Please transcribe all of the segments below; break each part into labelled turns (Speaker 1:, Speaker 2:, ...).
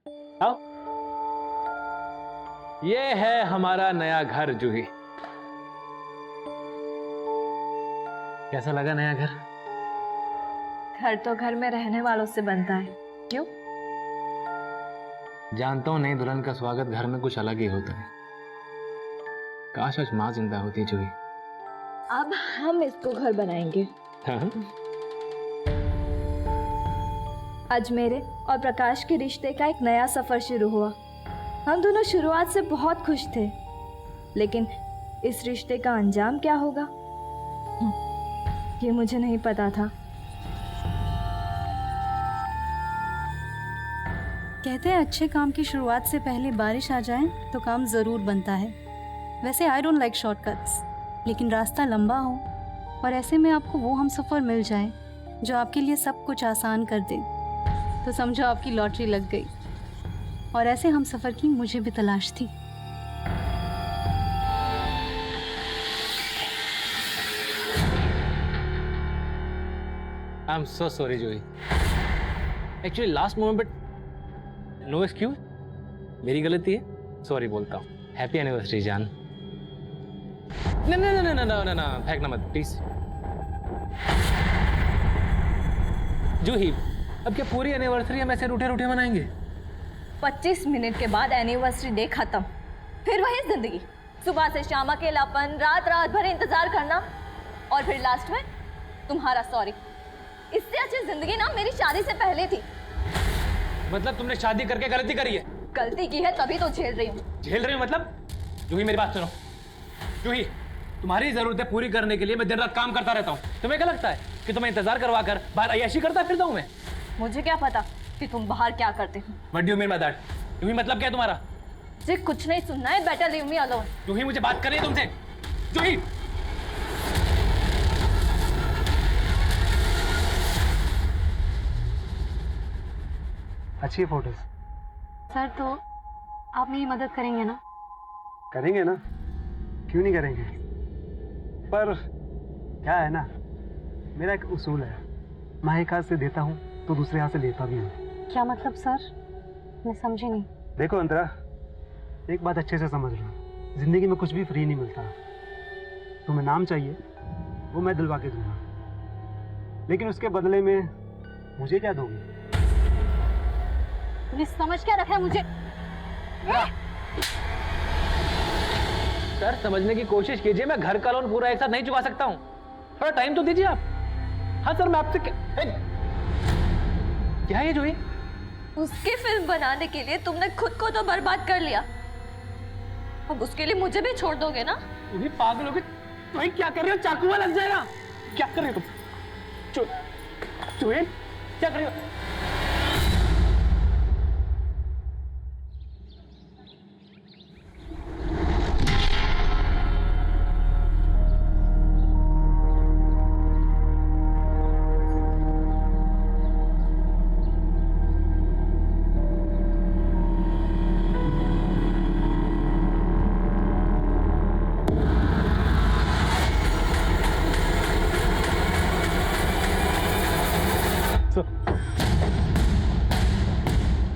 Speaker 1: आओ। ये है हमारा नया घर जूही। कैसा लगा नया घर?
Speaker 2: घर तो घर में रहने वालों से बनता है, क्यों?
Speaker 1: जानता हूं नई दुल्हन का स्वागत घर में कुछ अलग ही होता है। काश आज माँ जिंदा होती जूही।
Speaker 2: अब हम इसको घर बनाएंगे।
Speaker 1: हाँ?
Speaker 2: आज मेरे और प्रकाश के रिश्ते का एक नया सफर शुरू हुआ। हम दोनों शुरुआत से बहुत खुश थे, लेकिन इस रिश्ते का अंजाम क्या होगा ये मुझे नहीं पता था।
Speaker 3: कहते हैं अच्छे काम की शुरुआत से पहले बारिश आ जाए तो काम ज़रूर बनता है। वैसे आई डोंट लाइक शॉर्टकट्स, लेकिन रास्ता लंबा हो और ऐसे में आपको वो हम सफ़र मिल जाए जो आपके लिए सब कुछ आसान कर दे, तो समझो आपकी लॉटरी लग गई। और ऐसे हम सफ़र की मुझे भी तलाश थी।
Speaker 1: I am so sorry Juhi. Actually last moment but no excuse. मेरी गलती है, सॉरी बोलता हूँ। हैप्पी एनिवर्सरी जान। ना ना ना ना ना ना ना फेंकना मत प्लीज। जूही, अब क्या पूरी एनिवर्सरी हम ऐसे रूठे रूठे मनाएंगे?
Speaker 2: 25 मिनट के बाद एनिवर्सरी डे खत्म, फिर वही जिंदगी। सुबह से शाम अकेलापन, रात रात भर इंतजार करना, और फिर लास्ट में तुम्हारा सॉरी। इससे अच्छी जिंदगी ना मेरी शादी से पहले थी।
Speaker 1: मतलब तुमने शादी करके गलती करी है?
Speaker 2: गलती की है तभी तो झेल रही हूँ।
Speaker 1: झेल रही हूँ मतलब? जूही मेरी बात सुनो। जूही, तुम्हारी जरूरतें पूरी करने के लिए मैं दिन रात काम करता रहता हूँ। तुम्हें क्या लगता है कि तुम्हें इंतजार करवा कर बाहर अय्याशी करता फिरता हूँ मैं?
Speaker 2: मुझे क्या पता कि तुम बाहर क्या करते हो।
Speaker 1: What do you mean by that? जूही मतलब क्या है तुम्हारा?
Speaker 2: मुझे कुछ नहीं सुनना है, बेटर लीव मी अलोन।
Speaker 1: जूही मुझे बात करनी है तुमसे। जूही,
Speaker 4: अच्छी है फोटोज।
Speaker 3: सर तो आप मेरी मदद करेंगे ना?
Speaker 4: करेंगे ना, क्यों नहीं करेंगे। पर क्या है ना, मेरा एक उसूल है, मैं एक हाथ से देता हूँ तो दूसरे हाथ से लेता भी हूँ।
Speaker 3: क्या मतलब सर? मैं समझी नहीं।
Speaker 4: देखो अंतरा, एक बात अच्छे से समझ लो, जिंदगी में कुछ भी फ्री नहीं मिलता। तुम्हें नाम चाहिए, वो मैं दिलवा के दूंगा, लेकिन उसके बदले में मुझे क्या दोगे?
Speaker 3: तुमने समझ क्या रखा है मुझे?
Speaker 1: सर समझने की कोशिश कीजिए। मैं घर का लोन पूरा एक साथ नहीं चुका सकता हूँ, थोड़ा टाइम तो दीजिए आप। हाँ सर, मैं आपसे क्या है ये जूही?
Speaker 2: उसकी फिल्म बनाने के लिए तुमने खुद को तो बर्बाद कर लिया, अब उसके लिए मुझे भी छोड़ दोगे ना?
Speaker 1: तुम्हें पागल हो गए? तुम्हें क्या कर रहे हो? चाकू में लग जाएगा। क्या कर रहे हो तुम? जूही क्या कर रहे हो?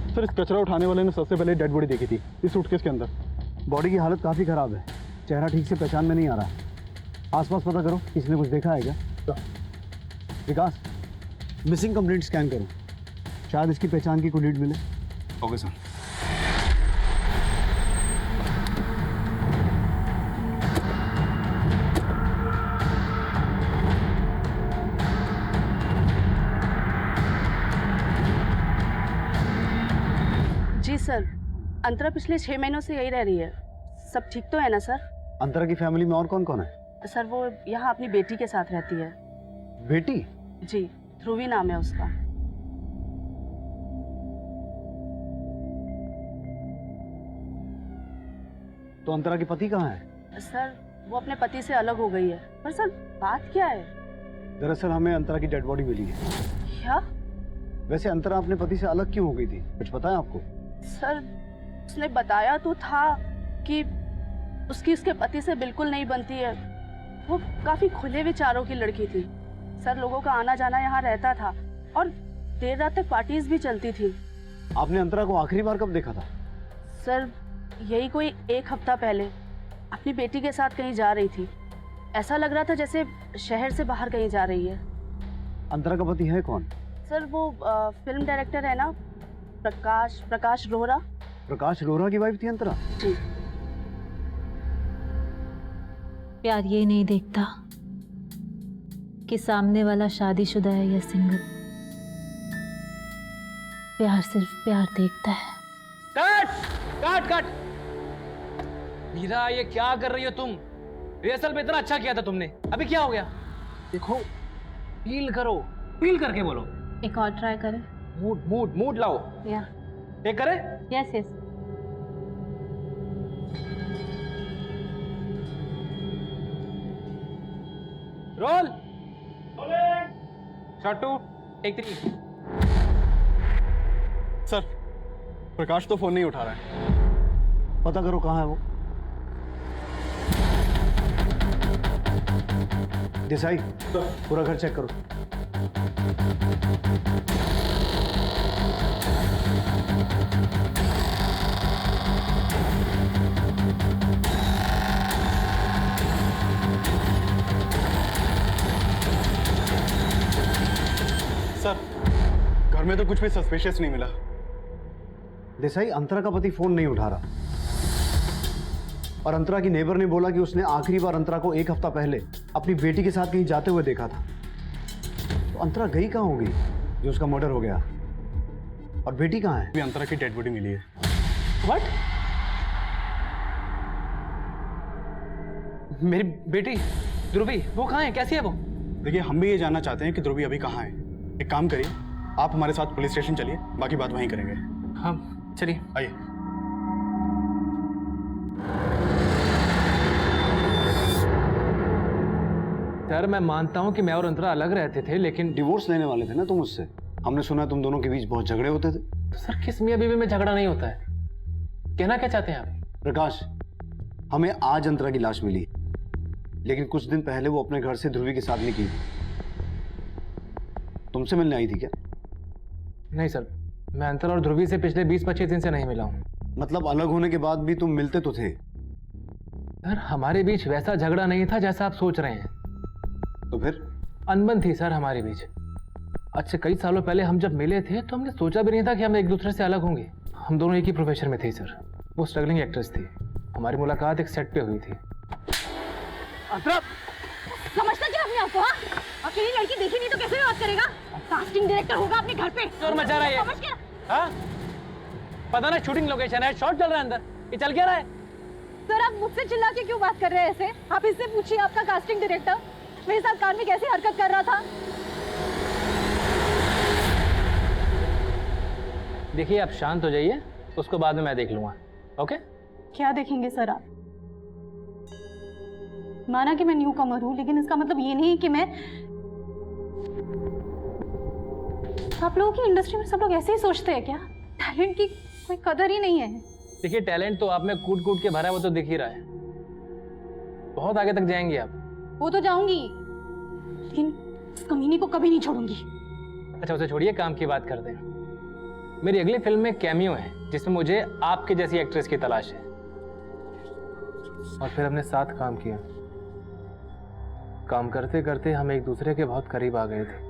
Speaker 5: सर, इस कचरा उठाने वाले ने सबसे पहले डेड बॉडी देखी थी इस सूटकेस के अंदर।
Speaker 4: बॉडी की हालत काफ़ी ख़राब है, चेहरा ठीक से पहचान में नहीं आ रहा। आसपास पता करो, किसी ने कुछ देखा है क्या? विकास, मिसिंग कंप्लेंट स्कैन करो, शायद इसकी पहचान की कोई लीड मिले।
Speaker 5: Okay sir.
Speaker 3: जी सर, अंतरा पिछले 6 महीनों से यही रह रही है। सब ठीक तो है ना सर?
Speaker 4: अंतरा की फैमिली में और कौन कौन है?
Speaker 3: सर वो यहाँ अपनी बेटी के साथ रहती है।
Speaker 4: बेटी?
Speaker 3: जी, ध्रुवी नाम है उसका।
Speaker 4: तो अंतरा के पति कहाँ है?
Speaker 3: सर वो अपने पति से अलग हो गई है। पर सर बात क्या है?
Speaker 4: दरअसल हमें अंतरा की डेड बॉडी मिली है।
Speaker 3: क्या?
Speaker 4: वैसे अंतरा अपने पति से अलग क्यों हो गई थी, कुछ पता है आपको?
Speaker 3: सर उसने बताया तो था कि उसके पति से बिल्कुल नहीं बनती है। वो काफी खुले विचारों की लड़की थी। सर लोगों का आना जाना यहाँ रहता था और देर रात तक पार्टीज भी चलती थी।
Speaker 6: आपने अंतरा को आखिरी बार कब देखा था?
Speaker 7: सर यही कोई 1 हफ्ता पहले अपनी बेटी के साथ कहीं जा रही थी। ऐसा लग रहा था जैसे शहर से बाहर कहीं जा रही है।
Speaker 6: अंतरा का पति है कौन?
Speaker 7: सर वो फिल्म डायरेक्टर है ना, प्रकाश रोहरा।
Speaker 6: प्रकाश रोहरा की वाइफ थी अंतरा?
Speaker 7: जी।
Speaker 8: प्यार ये नहीं देखता कि सामने वाला शादीशुदा है या सिंगल। प्यार सिर्फ प्यार देखता है।
Speaker 1: Cut cut cut. मीरा ये क्या कर रही हो तुम? रिहर्सल में इतना अच्छा किया था तुमने, अभी क्या हो गया? देखो फील करो, फील करके बोलो।
Speaker 8: एक और ट्राई करें?
Speaker 1: मूड मूड मूड लाओ।
Speaker 8: या
Speaker 1: टेक करे?
Speaker 8: Yes yes.
Speaker 1: Roll. Shot 2 take 3।
Speaker 5: Sir Prakash तो फोन नहीं उठा रहा है।
Speaker 6: पता करो कहाँ है वो। देसाई पूरा घर चेक करो।
Speaker 5: सर घर में तो कुछ भी सस्पिशियस नहीं मिला।
Speaker 6: देसाई अंतरा का पति फोन नहीं उठा रहा, और अंतरा की नेबर ने बोला कि उसने आखिरी बार अंतरा को 1 हफ्ता पहले अपनी बेटी के साथ कहीं जाते हुए देखा था। तो अंतरा गई कहाँ होगी जो उसका मर्डर हो गया? और बेटी कहाँ है?
Speaker 5: अभी अंतरा की डेड बॉडी मिली है।
Speaker 1: व्हाट? मेरी बेटी ध्रुवी वो कहाँ है, कैसी है वो?
Speaker 5: देखिए हम भी ये जानना चाहते हैं कि ध्रुवी अभी कहाँ है। एक काम करिए, आप हमारे साथ पुलिस स्टेशन चलिए, बाकी बात वहीं करेंगे।
Speaker 1: हाँ चलिए।
Speaker 5: आइए।
Speaker 1: सर मैं मानता हूँ कि मैं और अंतरा अलग रहते थे, लेकिन
Speaker 6: डिवोर्स लेने वाले थे ना तुम उससे। हमने सुना तुम दोनों के बीच बहुत झगड़े होते थे।
Speaker 1: सर किस मियाँ बीवी में झगड़ा नहीं होता है? कहना क्या चाहते हैं आप?
Speaker 6: प्रकाश, हमें आज अंतरा की लाश मिली, लेकिन कुछ दिन पहले वो अपने घर से ध्रुवी के साथ निकली। तुमसे मिलने आई थी क्या?
Speaker 1: नहीं सर, मैं अंतरा और ध्रुवी से पिछले 20-25 दिन से नहीं मिला हूँ।
Speaker 6: मतलब अलग होने के बाद भी तुम मिलते तो थे?
Speaker 1: सर हमारे बीच वैसा झगड़ा नहीं था जैसा आप सोच रहे हैं।
Speaker 6: तो फिर?
Speaker 1: अनबन थी सर हमारे बीच। अच्छा कई सालों पहले हम जब मिले थे तो हमने सोचा भी नहीं था कि हम एक दूसरे से अलग होंगे। हम दोनों एक ही प्रोफेशन में थे सर। वो स्ट्रगलिंग एक्ट्रेस थी, हमारी मुलाकात एक सेट पे हुई थी।
Speaker 2: अंतरा समझता क्या अपने आप को? हाँ? अकेली लड़की देखी नहीं तो कैसे बात करेगा? कास्टिंग डायरेक्टर होगा अपने घर पे।
Speaker 1: शोर मचा रहा है ये।
Speaker 2: समझ गया?
Speaker 1: हाँ? पता ना शूटिंग लोकेशन है, शॉट चल रहा है अंदर, ये चल क्या रहा है?
Speaker 2: सर आप मुझसे चिल्ला के क्यों बात कर रहे हैं ऐसे? आप इससे पूछिए आपका कास्टिंग डायरेक्टर मेरे साथ कार में कैसे हरकत कर रहा था।
Speaker 1: देखिए आप शांत हो जाइए, उसको बाद में मैं देख लूंगा। ओके?
Speaker 3: क्या देखेंगे सर आप? माना कि मैं न्यू कमर हूँ, लेकिन इसका मतलब ये नहीं कि मैं... आप लोगों की इंडस्ट्री में सब लोग ऐसे ही सोचते हैं क्या? टैलेंट की कोई कदर ही नहीं है।
Speaker 1: देखिए टैलेंट तो आप में कूट कूट के भरा है, वो तो दिख ही रहा है। बहुत आगे तक जाएंगे आप।
Speaker 3: वो तो जाऊंगी, लेकिन इस कमीनी को कभी नहीं छोड़ूंगी।
Speaker 1: अच्छा उसे छोड़िए, काम की बात करते हैं। मेरी अगली फिल्म में कैमियो है जिसमें मुझे आपके जैसी एक्ट्रेस की तलाश है। और फिर हमने साथ काम किया। काम करते करते हम एक दूसरे के बहुत करीब आ गए थे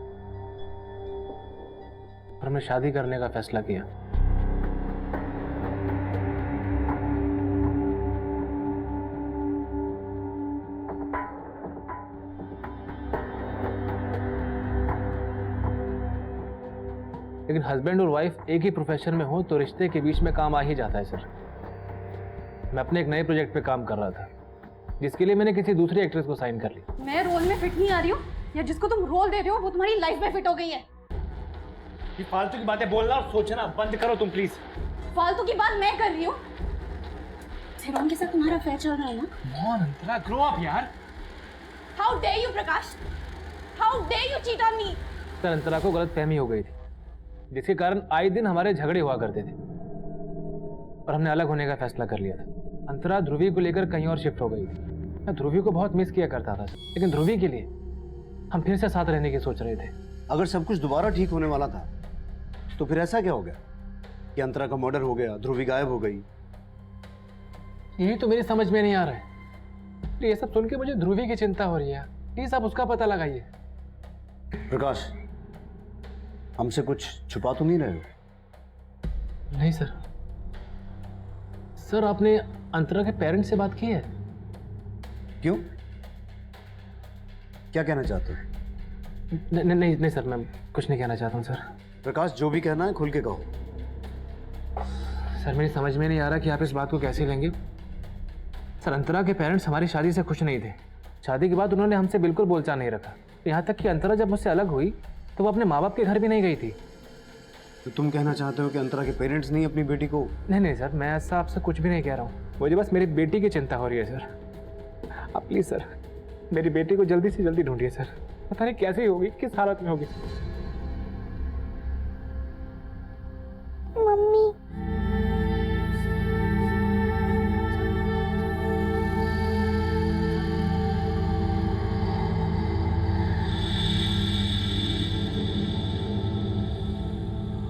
Speaker 1: और हमने शादी करने का फैसला किया। लेकिन हस्बैंड और वाइफ एक ही प्रोफेशन में हो तो रिश्ते के बीच में काम आ ही जाता है सर। मैं अपने एक नए प्रोजेक्ट पे काम कर रहा था जिसके लिए मैंने किसी दूसरी एक्ट्रेस को साइन कर लिया।
Speaker 3: मैं रोल में फिट नहीं आ रही हूँ, या जिसको तुम रोल दे रहे हो वो तुम्हारी लाइफ में फिट हो गई है।
Speaker 1: ये फालतू की बातें बोलना और सोचना बंद करो तुम प्लीज।
Speaker 3: फालतू की बात मैं कर रही हूँ। सिरोन के साथ तुम्हारा अफेयर चल रहा है ना?
Speaker 1: कौन अंतरा, ग्रो अप यार।
Speaker 3: How dare you Prakash, how dare you cheat on me.
Speaker 1: Sir Antara को गलतफहमी हो गई थी जिसके कारण आए दिन हमारे झगड़े हुआ करते थे और हमने अलग होने का फैसला कर लिया था। अंतरा ध्रुवी को लेकर कहीं और शिफ्ट हो गई थी। मैं ध्रुवी को बहुत मिस किया करता था, लेकिन ध्रुवी के लिए हम फिर से साथ रहने की सोच रहे थे।
Speaker 6: अगर सब कुछ दोबारा ठीक होने वाला था तो फिर ऐसा क्या हो गया? कि अंतरा का मर्डर हो गया, ध्रुवी गायब हो गई।
Speaker 1: यही तो मेरी समझ में नहीं आ रहा है। तो ये सब सुन के मुझे ध्रुवी की चिंता हो रही है। प्लीज आप उसका पता लगाइए।
Speaker 6: प्रकाश, हमसे कुछ छुपा तो नहीं रहे हो?
Speaker 1: नहीं सर। सर आपने अंतरा के पेरेंट्स से बात की है?
Speaker 6: क्यों? क्या कहना चाहते हो?
Speaker 1: नहीं सर, मैं कुछ नहीं कहना चाहता हूँ सर।
Speaker 6: प्रकाश, जो भी कहना है खुल के कहो।
Speaker 1: सर मेरी समझ में नहीं आ रहा कि आप इस बात को कैसे लेंगे। सर अंतरा के पेरेंट्स हमारी शादी से खुश नहीं थे। शादी के बाद उन्होंने हमसे बिल्कुल बोलचाल नहीं रखा। यहाँ तक कि अंतरा जब मुझसे अलग हुई तो वो अपने माँ बाप के घर भी नहीं गई थी।
Speaker 6: तो तुम कहना चाहते हो कि अंतरा के पेरेंट्स नहीं अपनी बेटी को?
Speaker 1: नहीं सर, मैं ऐसा आपसे कुछ भी नहीं कह रहा हूँ। मुझे बस मेरी बेटी की चिंता हो रही है सर। आप प्लीज़ सर मेरी बेटी को जल्दी से जल्दी ढूंढिए सर। पता नहीं कैसे होगी, किस हालत में होगी।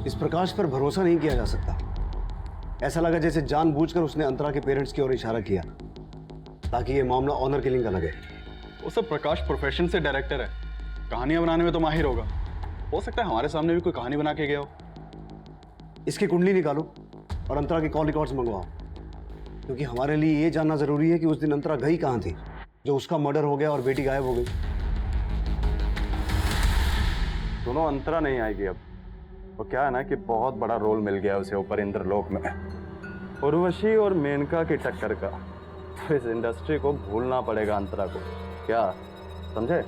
Speaker 6: इस प्रकाश पर भरोसा नहीं किया जा सकता। ऐसा लगा जैसे जानबूझकर उसने अंतरा के पेरेंट्स की ओर इशारा किया ताकि ये मामला ऑनर किलिंग का लगे।
Speaker 5: वो सब प्रकाश प्रोफेशन से डायरेक्टर है, कहानियां बनाने में तो माहिर होगा। हो सकता है हमारे सामने भी कोई कहानी बना के गया हो।
Speaker 6: इसकी कुंडली निकालो और अंतरा के कॉल रिकॉर्ड्स मंगवाओ, क्योंकि हमारे लिए ये जानना जरूरी है कि उस दिन अंतरा गई कहाँ थी जो उसका मर्डर हो गया और बेटी गायब हो गई।
Speaker 9: सुनो, अंतरा नहीं आएगी अब। वो क्या है ना कि बहुत बड़ा रोल मिल गया उसे ऊपर इंद्रलोक में, उर्वशी और मेनका की टक्कर का। तो इस इंडस्ट्री को भूलना पड़ेगा अंतरा को, क्या समझे?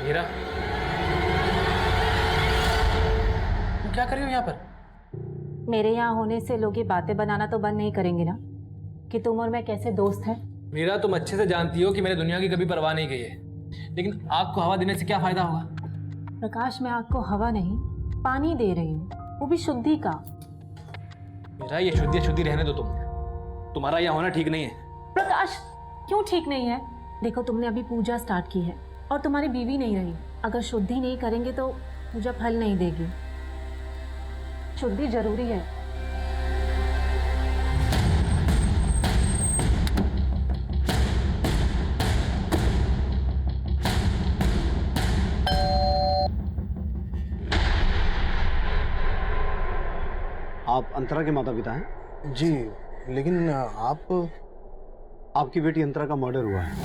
Speaker 1: मीरा, तुम क्या कर रही हो यहाँ पर?
Speaker 8: मेरे यहाँ होने से लोग ये बातें बनाना तो बंद नहीं करेंगे ना कि तुम और मैं कैसे दोस्त हैं।
Speaker 1: मीरा, तुम अच्छे से जानती हो कि मैंने दुनिया की कभी परवाह नहीं की है, लेकिन आग को हवा देने से क्या फायदा होगा?
Speaker 8: प्रकाश, मैं आग को हवा नहीं पानी दे रही हूँ, वो भी शुद्धि का।
Speaker 1: मीरा, ये शुद्धि रहने दो। तुम्हारा यहाँ होना ठीक नहीं है।
Speaker 8: प्रकाश, क्यों ठीक नहीं है? देखो, तुमने अभी पूजा स्टार्ट की है और तुम्हारी बीवी नहीं रही। अगर शुद्धि नहीं करेंगे तो पूजा फल नहीं देगी। शुद्धि जरूरी है।
Speaker 6: आप अंतरा के माता पिता हैं?
Speaker 5: जी, लेकिन
Speaker 6: आपकी बेटी अंतरा का मर्डर हुआ है।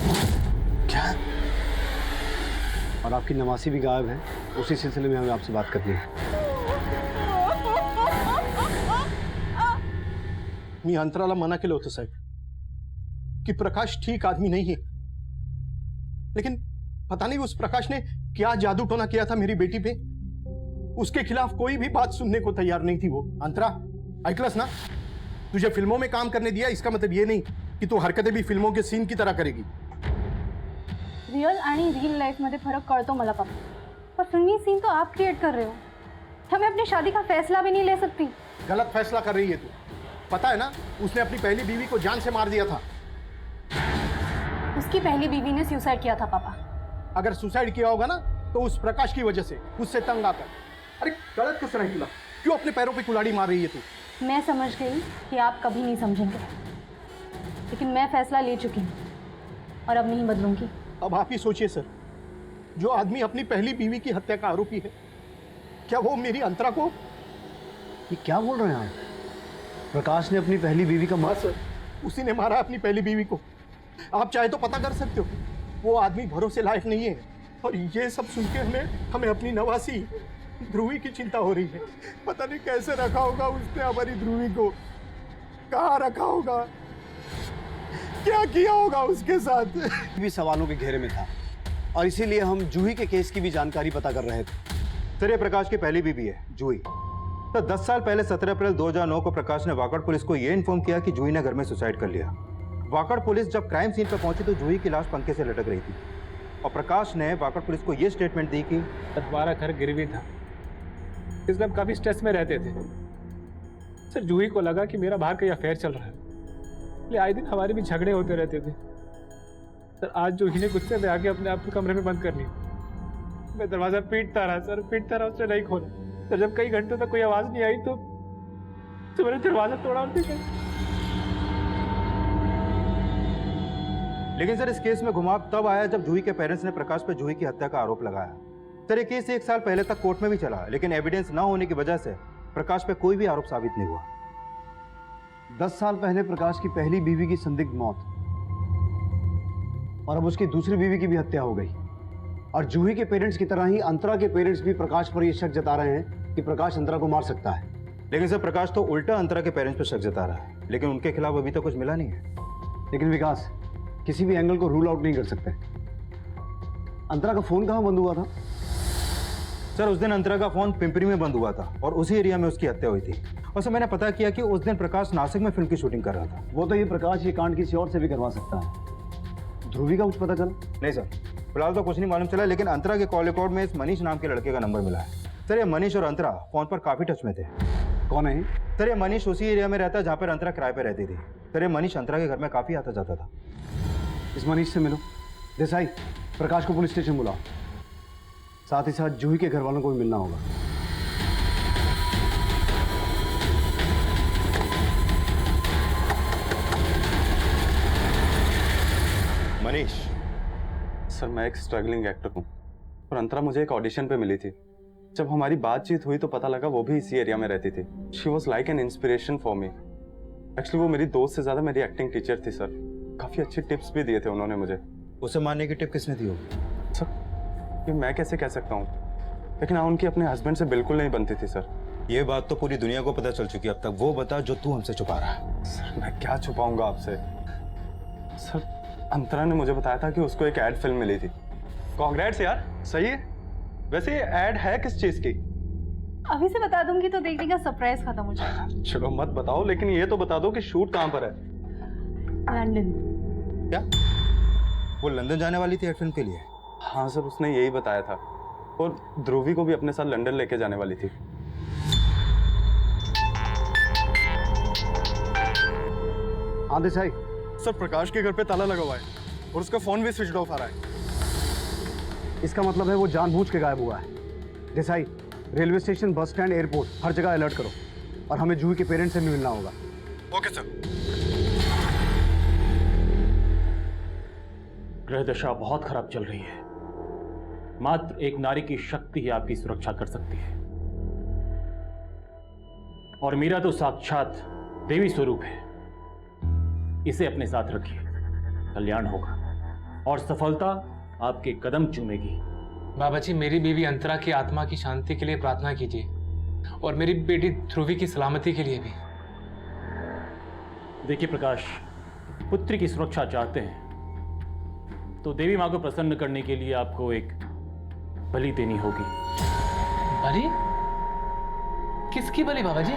Speaker 5: क्या?
Speaker 6: और आपकी नवासी भी गायब है। उसी सिलसिले में हमें आपसे बात करनी है।
Speaker 10: मी अंतराला मना केलं होतं साहेब कि प्रकाश ठीक आदमी नहीं है, लेकिन पता नहीं उस प्रकाश ने क्या जादू टोना किया था मेरी बेटी पे। उसके खिलाफ कोई भी बात सुनने को तैयार नहीं थी वो। अंतरा, ऐकलंस ना? तुझे फिल्मों में काम करने दिया, इसका मतलब ये नहीं कि तू हरकतें भी फिल्मों के सीन की तरह करेगी।
Speaker 3: रियल आणि रियल लाइफ मध्ये फरक कळतो मला पापा, पर फिल्मी सीन तो आप क्रिएट कर रहे हो। हमें अपनी शादी का फैसला भी नहीं ले सकती।
Speaker 10: गलत फैसला कर रही है तू। पता है ना, उसने अपनी पहली बीवी को जान से मार दिया था।
Speaker 3: उसकी पहली बीवी ने सुसाइड किया था पापा।
Speaker 10: अगर सुसाइड किया होगा ना तो उस प्रकाश की वजह से, उससे तंग आकर। अरे गलत किस तरह किया? क्यों अपने पैरों पे कुल्हाड़ी मार रही है तू?
Speaker 3: मैं समझ गई कि आप कभी नहीं समझेंगे, लेकिन मैं फैसला ले चुकी हूँ और अब नहीं बदलूंगी।
Speaker 10: अब आप ही सोचिए सर, जो आदमी अपनी पहली बीवी की हत्या का आरोपी है, क्या वो मेरी अंतरा को?
Speaker 6: ये क्या बोल रहे हैं आप? प्रकाश ने अपनी पहली बीवी का
Speaker 10: हाँ सर, उसी ने मारा अपनी पहली बीवी को। आप चाहे तो पता कर सकते हो। वो आदमी भरोसे लायक नहीं है। और ये सब सुन के हमें अपनी नवासी ध्रुवी की चिंता हो रही है। पता नहीं कैसे रखा होगा उसने हमारी ध्रुवी को, कहाँ रखा होगा, क्या किया होगा उसके साथ।
Speaker 6: भी सवालों के घेरे में था और इसीलिए हम जूही के केस की भी जानकारी पता कर रहे थे।
Speaker 11: सर, ये प्रकाश की पहली बीवी है, जूही। तो 10 साल पहले 17 अप्रैल 2009 को प्रकाश ने वाकड़ पुलिस को यह इन्फॉर्म किया कि जूही ने घर में सुसाइड कर लिया। वाकड़ पुलिस जब क्राइम सीन पर पहुंची तो जूही की लाश पंखे से लटक रही थी और प्रकाश ने वाकड़ पुलिस को यह स्टेटमेंट दी कि
Speaker 1: हमारा घर गिरवी था, इसलिए हम काफी स्ट्रेस में रहते थे। सर जूही को लगा कि मेरा बाहर कहीं अफेयर चल रहा है, इसलिए आए दिन हमारे भी झगड़े होते रहते थे। सर आज जूही ने गुस्से में आके अपने आप को कमरे में बंद कर लिया। मैं दरवाजा पीटता रहा सर, पीटता रहा, उसने नहीं खोला। सर जब कई घंटों तक कोई आवाज नहीं आई तो मैंने दरवाजा तोड़ा और निकल।
Speaker 11: लेकिन सर इस केस में घुमाव तब आया जब जूही के पेरेंट्स ने प्रकाश पर जूही की हत्या का आरोप लगाया। सर ये केस 1 साल पहले तक कोर्ट में भी चला, लेकिन एविडेंस न होने की वजह से प्रकाश पे कोई भी आरोप साबित नहीं हुआ।
Speaker 6: 10 साल पहले प्रकाश की पहली बीवी की संदिग्ध मौत और अब उसकी दूसरी बीवी की भी हत्या हो गई। और जूही के पेरेंट्स की तरह ही अंतरा के पेरेंट्स भी प्रकाश पर यह शक जता रहे हैं कि प्रकाश अंतरा को मार सकता है।
Speaker 11: लेकिन सर प्रकाश तो उल्टा अंतरा के पेरेंट्स पर शक जता रहा है, लेकिन उनके खिलाफ अभी तक कुछ मिला नहीं है।
Speaker 6: लेकिन विकास किसी भी एंगल को रूल आउट नहीं कर सकते। अंतरा का फोन कहाँ बंद हुआ था?
Speaker 11: सर उस दिन अंतरा का फोन पिंपरी में बंद हुआ था और उसी एरिया में उसकी हत्या हुई थी। और सर मैंने पता किया कि उस दिन प्रकाश नासिक में फिल्म की शूटिंग कर रहा था।
Speaker 6: वो तो ये प्रकाश ये कांड किसी और से भी करवा सकता है। ध्रुवी का कुछ पता चला?
Speaker 11: नहीं सर, फिलहाल तो कुछ नहीं मालूम चला, लेकिन अंतरा के कॉल रिकॉर्ड में इस मनीष नाम के लड़के का नंबर मिला है। सर ये मनीष और अंतरा फोन पर काफी टच में थे।
Speaker 6: कौन है?
Speaker 11: सर ये मनीष उसी एरिया में रहता है जहाँ पर अंतरा किराए पे रहती थी। सर ये मनीष अंतरा के घर में काफी आता जाता था।
Speaker 6: इस मनीष से मिलो। देसाई प्रकाश को पुलिस स्टेशन बुलाओ, साथ ही साथ जूही के घर वालों को भी मिलना होगा।
Speaker 11: मनीष,
Speaker 5: सर मैं एक स्ट्रगलिंग एक्टर हूँ और अंतरा मुझे एक ऑडिशन पे मिली थी। जब हमारी बातचीत हुई तो पता लगा वो भी इसी एरिया में रहती थी। She was like an inspiration for me. Actually वो मेरी दोस्त से ज्यादा मेरी एक्टिंग टीचर थी सर। काफी अच्छे टिप्स भी दिए थे उन्होंने मुझे।
Speaker 11: उसे मारने की टिप किसने दी होगी?
Speaker 5: सर ये मैं कैसे कह सकता हूँ, लेकिन हाँ उनकी अपने हस्बैंड से बिल्कुल नहीं बनती थी सर।
Speaker 11: ये बात तो पूरी दुनिया को पता चल चुकी है। अब तक वो बता जो तू हमसे छुपा रहा है।
Speaker 5: सर मैं क्या छुपाऊंगा आपसे। सर अंतरा ने मुझे बताया था कि उसको एक एड फिल्म मिली थी। कांग्रेट्स यार, सही है। वैसे ये एड है किस चीज की?
Speaker 3: अभी से बता दूंगी तो देखने का सरप्राइज खत्म हो जाएगा।
Speaker 5: चलो मत बताओ, लेकिन ये तो बता दो कि शूट कहाँ पर है।
Speaker 3: लंदन।
Speaker 11: क्या वो लंदन जाने वाली थी एड फिल्म के लिए?
Speaker 5: हाँ सर उसने यही बताया था, और ध्रुवी को भी अपने साथ लंदन लेके जाने वाली थी।
Speaker 6: हाँ देसाई।
Speaker 5: सर प्रकाश के घर पे ताला लगा हुआ है और उसका फोन भी स्विच ऑफ आ रहा है।
Speaker 6: इसका मतलब है वो जानबूझ के गायब हुआ है। Desai railway station, bus stand, airport हर जगह अलर्ट करो और हमें जूही के पेरेंट्स से भी मिलना होगा।
Speaker 5: Okay sir.
Speaker 12: ग्रह दशा बहुत खराब चल रही है। मात्र एक नारी की शक्ति ही आपकी सुरक्षा कर सकती है, और मीरा तो साक्षात देवी स्वरूप है। इसे अपने साथ रखिए, कल्याण होगा और सफलता आपके कदम चूमेगी।
Speaker 1: बाबा जी मेरी बीवी अंतरा की आत्मा की शांति के लिए प्रार्थना कीजिए, और मेरी बेटी ध्रुवी की सलामती के लिए भी।
Speaker 12: देखिए प्रकाश, पुत्री की सुरक्षा चाहते हैं तो देवी मां को प्रसन्न करने के लिए आपको एक बलि देनी होगी।
Speaker 1: बलि? किसकी बलि बाबा जी?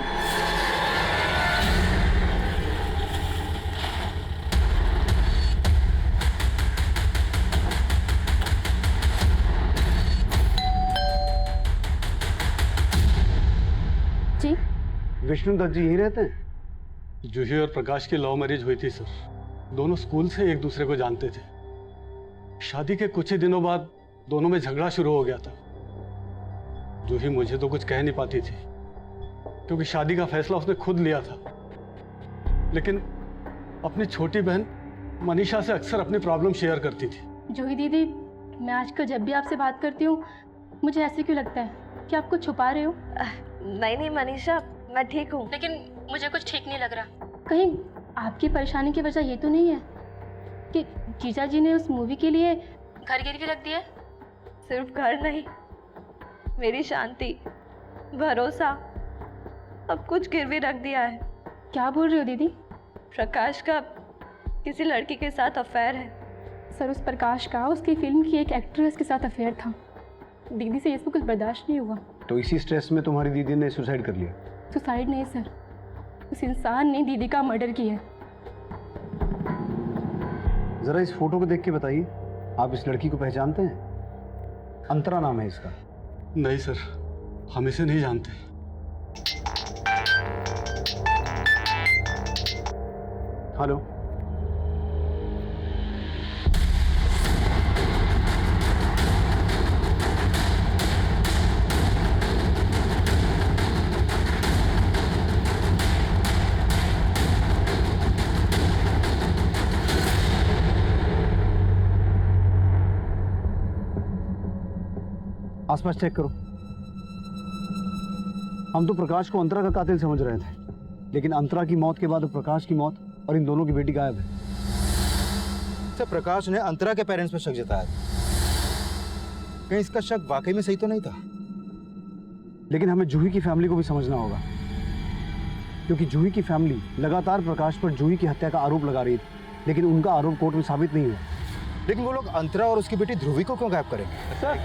Speaker 3: जी
Speaker 6: विष्णु दत्त जी यही रहते हैं?
Speaker 5: जूही और प्रकाश की लव मैरिज हुई थी सर। दोनों स्कूल से एक दूसरे को जानते थे। शादी के कुछ ही दिनों बाद दोनों में झगड़ा शुरू हो गया था। जूही मुझे तो कुछ कह नहीं पाती थी क्योंकि शादी का फैसला उसने खुद लिया था, लेकिन अपनी छोटी बहन मनीषा से अक्सर अपनी प्रॉब्लम शेयर करती थी।
Speaker 13: जूही दीदी, मैं आजकल जब भी आपसे बात करती हूँ मुझे ऐसे क्यों लगता है कि आप कुछ छुपा रहे हो?
Speaker 2: नहीं नहीं मनीषा, मैं ठीक हूँ।
Speaker 13: लेकिन मुझे कुछ ठीक नहीं लग रहा। कहीं आपकी परेशानी की वजह ये तो नहीं है कि जीजा जी ने उस मूवी के लिए घर गिरवी रख दिया?
Speaker 2: सिर्फ घर नहीं, मेरी शांति, भरोसा, सब कुछ गिरवी रख दिया है।
Speaker 13: क्या बोल रही हो दीदी?
Speaker 2: प्रकाश का किसी लड़की के साथ अफेयर है।
Speaker 13: सर उस प्रकाश का उसकी फिल्म की एक एक्ट्रेस के साथ अफेयर था। दीदी से इसमें कुछ बर्दाश्त नहीं हुआ।
Speaker 6: तो इसी स्ट्रेस में तुम्हारी दीदी ने सुसाइड कर लिया?
Speaker 13: सुसाइड नहीं सर, उस इंसान ने दीदी का मर्डर किया।
Speaker 6: जरा इस फोटो को देख के बताइए, आप इस लड़की को पहचानते हैं? अंतरा नाम है इसका।
Speaker 5: नहीं सर, हम इसे नहीं जानते।
Speaker 4: हेलो। आसपास चेक करो। हम तो प्रकाश को अंतरा का कातिल समझ रहे थे, लेकिन अंतरा की मौत के बाद प्रकाश की मौत और इन दोनों की बेटी गायब है।
Speaker 11: सर, प्रकाश ने अंतरा के पेरेंट्स पर शक जताया था। कहीं इसका शक वाकई में सही तो नहीं था?
Speaker 4: लेकिन हमें जूही की फैमिली को भी समझना होगा, क्योंकि जूही की फैमिली लगातार प्रकाश पर जूही की हत्या का आरोप लगा रही थी, लेकिन उनका आरोप कोर्ट में साबित नहीं हुआ।
Speaker 11: लेकिन वो लोग अंतरा और उसकी बेटी ध्रुवी को क्यों गायब करेंगे?
Speaker 10: सर,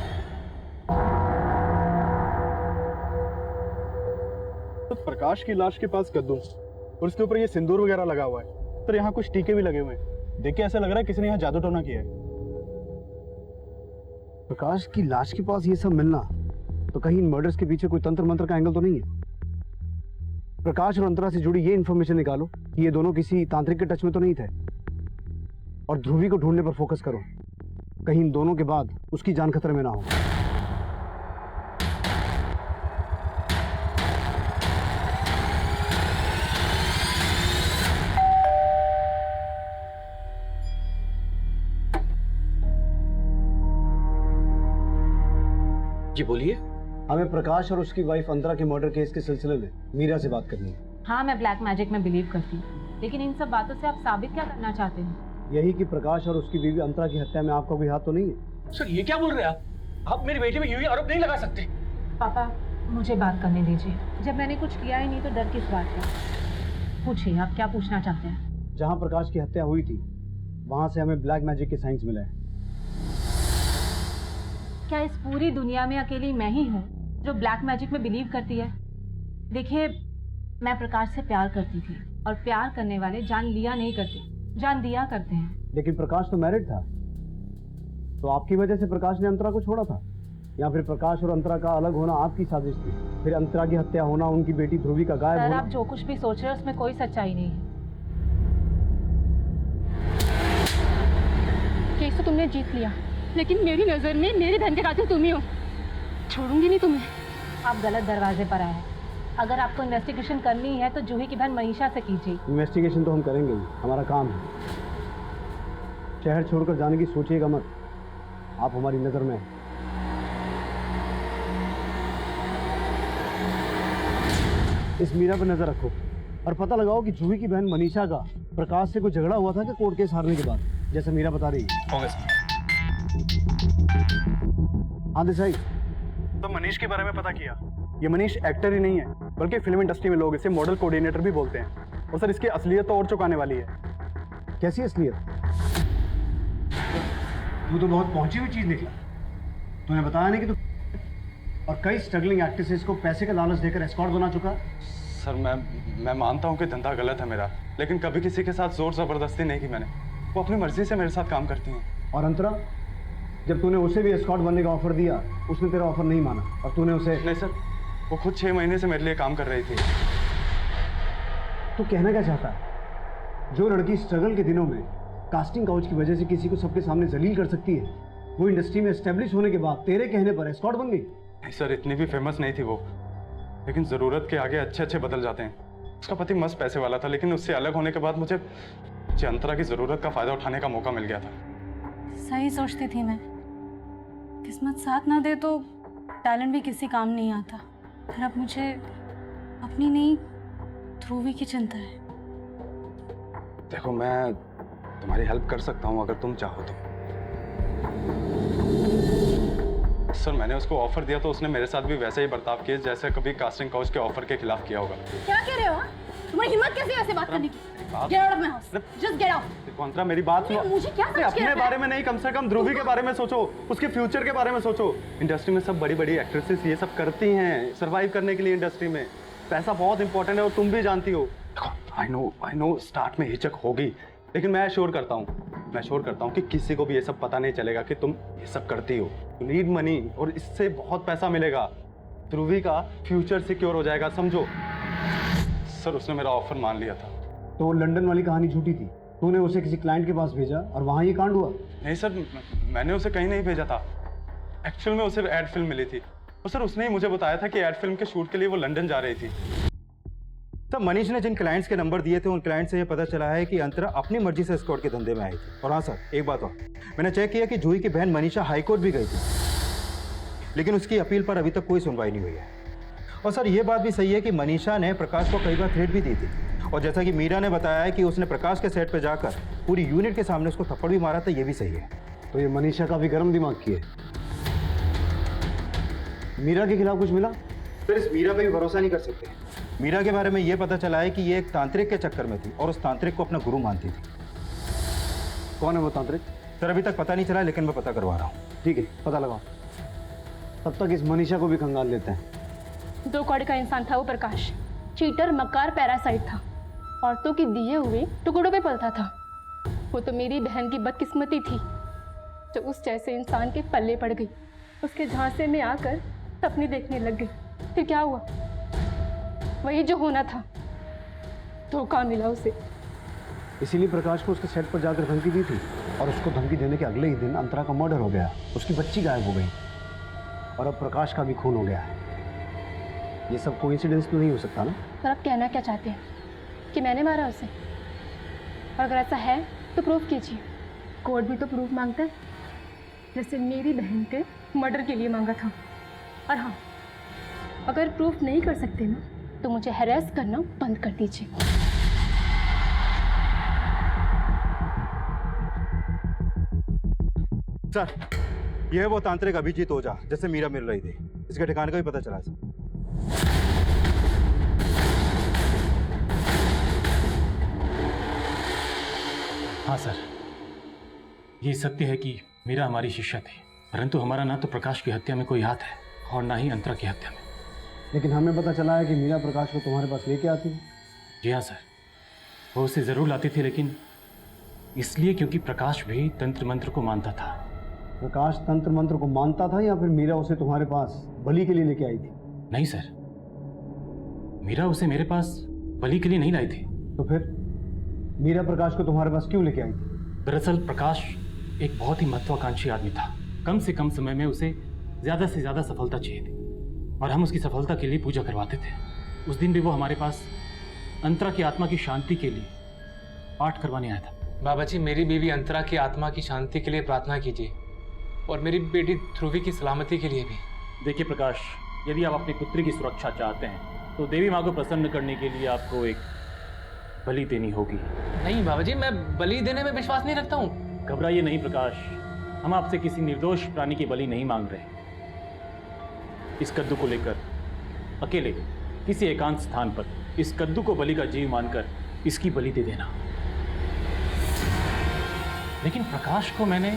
Speaker 10: तो प्रकाश की लाश के पास कद्दू और उसके ऊपर ये सिंदूर वगैरह लगा हुआ है। सर, यहाँ कुछ टीके भी लगे हुए हैं। देख के ऐसा लग रहा है किसी ने यहाँ जादू टोना किया है।
Speaker 4: प्रकाश की लाश के पास ये सब मिलना, तो कहीं इन मर्डर्स के पीछे कोई तंत्र मंत्र का एंगल तो नहीं है? प्रकाश और अंतरा से जुड़ी ये इन्फॉर्मेशन निकालो कि ये दोनों किसी तांत्रिक के टच में तो नहीं थे, और ध्रुवी को ढूंढने पर फोकस करो, कहीं इन दोनों के बाद उसकी जान खतरे में ना हो।
Speaker 1: जी बोलिए।
Speaker 4: हमें प्रकाश और उसकी वाइफ अंतरा के मर्डर केस के सिलसिले में मीरा से बात करनी है।
Speaker 8: हाँ, मैं ब्लैक मैजिक में बिलीव करती हूँ, लेकिन इन सब बातों से आप साबित क्या करना चाहते हैं?
Speaker 4: यही कि प्रकाश और उसकी बीवी अंतरा की हत्या में आपका कोई हाथ तो नहीं है?
Speaker 1: सर ये क्या बोल रहे हैं आप मेरी बेटी में यूं ही आरोप नहीं लगा सकते।
Speaker 8: पापा, मुझे बात करने दीजिए। जब मैंने कुछ किया ही नहीं तो डर किस बात का? पूछिए, आप क्या पूछना चाहते हैं?
Speaker 4: जहाँ प्रकाश की हत्या हुई थी वहां से हमें ब्लैक मैजिक के साइंस मिले हैं।
Speaker 8: क्या इस पूरी दुनिया में अकेली मैं ही हूँ जो ब्लैक मैजिक में बिलीव करती है? देखिए, मैं प्रकाश से प्यार करती थी, और प्यार करने वाले जान लिया नहीं करते, जान दिया करते हैं।
Speaker 4: लेकिन प्रकाश तो मैरिड था, तो आपकी वजह से प्रकाश ने अंतरा को छोड़ा था, या फिर प्रकाश और अंतरा का अलग होना आपकी साजिश थी? फिर अंतरा की हत्या होना, उनकी बेटी ध्रुवी का गायब होना।
Speaker 8: आप जो कुछ भी सोच रहे हैं उसमें कोई सच्चाई नहीं है।
Speaker 13: केस तो तुमने जीत लिया, लेकिन मेरी नजर में मेरे धन के कातिल तुम ही हो। छोड़ूंगी नहीं तुम्हें।
Speaker 8: आप गलत दरवाजे पर आए हैं। अगर आपको इन्वेस्टिगेशन करनी है तो जूही की बहन मनीषा से कीजिए।
Speaker 4: इन्वेस्टिगेशन तो हम करेंगे ही, हमारा काम है। शहर छोड़कर जाने की सोचिएगा मत, आप हमारी नजर में हैं। इस मीरा पर नजर रखो और पता लगाओ कि जूही की बहन मनीषा का प्रकाश से कोई झगड़ा हुआ था कि कोर्ट केस हारने के बाद, जैसा मीरा बता रही है। हाँ देसाई,
Speaker 10: तो मनीष के बारे में पता किया। ये मनीष एक्टर ही नहीं है, बल्कि फिल्म इंडस्ट्री में लोग इसे मॉडल कोऑर्डिनेटर भी बोलते हैं। और सर, इसकी असलियत तो और चुकाने वाली है।
Speaker 4: कैसी असलियत? तू तो बहुत पहुंची हुई चीज निकला। तूने बताया नहीं कि तू और कई स्ट्रगलिंग एक्ट्रेसेस को पैसे का लालच देकर एस्कॉर्ट बना चुका।
Speaker 9: सर, मैं मानता हूँ कि धंधा गलत है मेरा, लेकिन कभी किसी के साथ जोर जबरदस्ती नहीं की मैंने। वो अपनी मर्जी से मेरे साथ काम करती हैं।
Speaker 4: और अंतरा, जब तूने उसे भी एस्कॉर्ट बनने का ऑफर दिया, उसने तेरा ऑफर नहीं माना और तूने उसे।
Speaker 9: नहीं सर, वो खुद 6 महीने से मेरे लिए काम कर रही थी।
Speaker 4: तू कहना क्या चाहता है? जो लड़की स्ट्रगल के दिनों में कास्टिंग काउच की वजह से किसी को सबके सामने जलील कर सकती है, वो इंडस्ट्री में एस्टेब्लिश होने के बाद तेरे कहने पर एस्कॉर्ट बन गई।
Speaker 9: नहीं सर, इतनी भी फेमस नहीं थी वो, लेकिन ज़रूरत के आगे अच्छे बदल जाते हैं। उसका पति मस्त पैसे वाला था, लेकिन उससे अलग होने के बाद मुझे अंतरा की ज़रूरत का फ़ायदा उठाने का मौका मिल गया था।
Speaker 3: सही सोचती थी मैं, किस्मत साथ ना दे तो टैलेंट भी किसी काम नहीं आता। फिर अब मुझे अपनी नहीं, ध्रुवी की चिंता है।
Speaker 9: देखो, मैं तुम्हारी हेल्प कर सकता हूँ अगर तुम चाहो तो। सर, मैंने उसको ऑफर दिया तो उसने मेरे साथ भी वैसे ही बर्ताव किया जैसे कभी कास्टिंग काउच के ऑफर के खिलाफ किया होगा।
Speaker 2: क्या कह रहे हो? तुम्हारी हिम्मत कैसे है ऐसे बात करने की? Get out of my house. Just get out.
Speaker 9: देखो अंतरा, मेरी बात सुनो।
Speaker 2: मुझे क्या समझ के
Speaker 9: अपने
Speaker 2: रखा है?
Speaker 9: बारे में नहीं, कम से कम ध्रुवी के बारे में सोचो, उसके फ्यूचर के बारे में सोचो। इंडस्ट्री में सब बड़ी बड़ी एक्ट्रेसेस ये सब करती हैं सर्वाइव करने के लिए। इंडस्ट्री में पैसा बहुत इंपॉर्टेंट है और तुम भी जानती हो। आई नो स्टार्ट में हिचक होगी, लेकिन मैं श्योर करता हूँ कि किसी को भी ये सब पता नहीं चलेगा कि तुम ये सब करती हो। यू नीड मनी और इससे बहुत पैसा मिलेगा। ध्रुवी का फ्यूचर सिक्योर हो जाएगा, समझो। सर, उसने मेरा ऑफर मान लिया था,
Speaker 6: तो वो लंदन वाली कहानी झूठी थी। तूने उसे किसी क्लाइंट के पास भेजा और वहाँ ये कांड हुआ।
Speaker 9: नहीं सर, मैंने उसे कहीं नहीं भेजा था। एक्चुअल में उसे एड फिल्म मिली थी और सर उसने ही मुझे बताया था कि एड फिल्म के शूट के लिए वो लंदन जा रही थी।
Speaker 11: सर मनीष ने जिन क्लाइंट्स के नंबर दिए थे उन क्लाइंट से ये पता चला है कि अंतरा अपनी मर्जी से एस्कॉर्ट के धंधे में आई थी। और हाँ सर, एक बात और, मैंने चेक किया कि जूही की बहन मनीषा हाईकोर्ट भी गई थी, लेकिन उसकी अपील पर अभी तक कोई सुनवाई नहीं हुई है। और सर ये बात भी सही है कि मनीषा ने प्रकाश को कई बार थ्रेट भी दी थी, और जैसा कि मीरा ने बताया है कि उसने प्रकाश के सेट पर जाकर पूरी यूनिट के सामने उसको थप्पड़ भी मारा था, ये भी सही है।
Speaker 6: तो ये मनीषा का भी गर्म दिमाग की है। मीरा के खिलाफ कुछ मिला?
Speaker 11: फिर इस मीरा पे भी भरोसा नहीं कर सकते। मीरा के बारे में ये पता चला है कि ये एक तांत्रिक के चक्कर में थी और उस तांत्रिक को अपना गुरु मानती थी।
Speaker 6: कौन है वो तांत्रिक?
Speaker 11: सर अभी तक पता नहीं चला, लेकिन मैं पता करवा रहा हूँ।
Speaker 6: ठीक है, पता लगाओ। तब तक इस मनीषा को भी खंगाल लेते हैं।
Speaker 13: 2 कौड़ी का इंसान था वो प्रकाश। चीटर, मक्कार, पैरासाइट था। औरतों के दिए हुए टुकड़ों पे पलता था। वो तो मेरी बहन की बदकिस्मती थी जो उस जैसे इंसान के पल्ले पड़ गई। उसके झांसे में आकर सपने देखने लग गई। फिर क्या हुआ? वही जो होना था, धोखा मिला उसे।
Speaker 6: इसीलिए प्रकाश को उसके सेट पर जाकर धमकी दी थी, और उसको धमकी देने के अगले ही दिन अंतरा का मर्डर हो गया, उसकी बच्ची गायब हो गई, और अब प्रकाश का भी खून हो गया है। ये सब कोइंसिडेंस तो नहीं हो सकता ना?
Speaker 13: पर आप कहना क्या चाहते हैं कि मैंने मारा उसे? और अगर ऐसा है तो प्रूफ कीजिए। कोर्ट भी तो प्रूफ मांगता है, जैसे मेरी बहन के मर्डर के लिए मांगा था। और हाँ, अगर प्रूफ नहीं कर सकते ना तो मुझे हैरेस करना बंद कर दीजिए।
Speaker 11: सर यह है वो तांत्रिक अभिजीत ओझा जैसे मीरा मिल रही थी। इसके ठिकाने का भी पता चला है सर।
Speaker 12: हाँ सर, ये सत्य है कि मीरा हमारी शिष्या थी, परंतु हमारा ना तो प्रकाश की हत्या में कोई हाथ है और ना ही अंतरा की हत्या में।
Speaker 6: लेकिन हमें पता चला है कि मीरा प्रकाश को तुम्हारे पास लेके आती है।
Speaker 12: जी हाँ सर, वो उसे ज़रूर लाती थी, लेकिन इसलिए क्योंकि प्रकाश भी तंत्र मंत्र को मानता था।
Speaker 6: प्रकाश तंत्र मंत्र को मानता था, या फिर मीरा उसे तुम्हारे पास बलि के लिए लेके आई थी?
Speaker 12: नहीं सर, मीरा उसे मेरे पास बलि के लिए नहीं लाई थी।
Speaker 6: तो फिर मीरा प्रकाश को तुम्हारे पास क्यों लेके आई थी?
Speaker 12: दरअसल प्रकाश एक बहुत ही महत्वाकांक्षी आदमी था। कम से कम समय में उसे ज़्यादा से ज़्यादा सफलता चाहिए थी, और हम उसकी सफलता के लिए पूजा करवाते थे। उस दिन भी वो हमारे पास अंतरा की आत्मा की शांति के लिए पाठ करवाने आया था।
Speaker 1: बाबा जी, मेरी बीवी अंतरा की आत्मा की शांति के लिए प्रार्थना कीजिए, और मेरी बेटी ध्रुवी की सलामती के लिए भी।
Speaker 12: देखिए प्रकाश, यदि आप अपनी पुत्री की सुरक्षा चाहते हैं तो देवी माँ को प्रसन्न करने के लिए आपको एक बलि देनी होगी।
Speaker 1: नहीं बाबा जी, मैं बलि देने में विश्वास नहीं रखता हूँ।
Speaker 12: घबराइए नहीं प्रकाश, हम आपसे किसी निर्दोष प्राणी की बलि नहीं मांग रहे। इस कद्दू को लेकर अकेले किसी एकांत स्थान पर इस कद्दू को बलि का जीव मानकर इसकी बलि दे देना। लेकिन प्रकाश को मैंने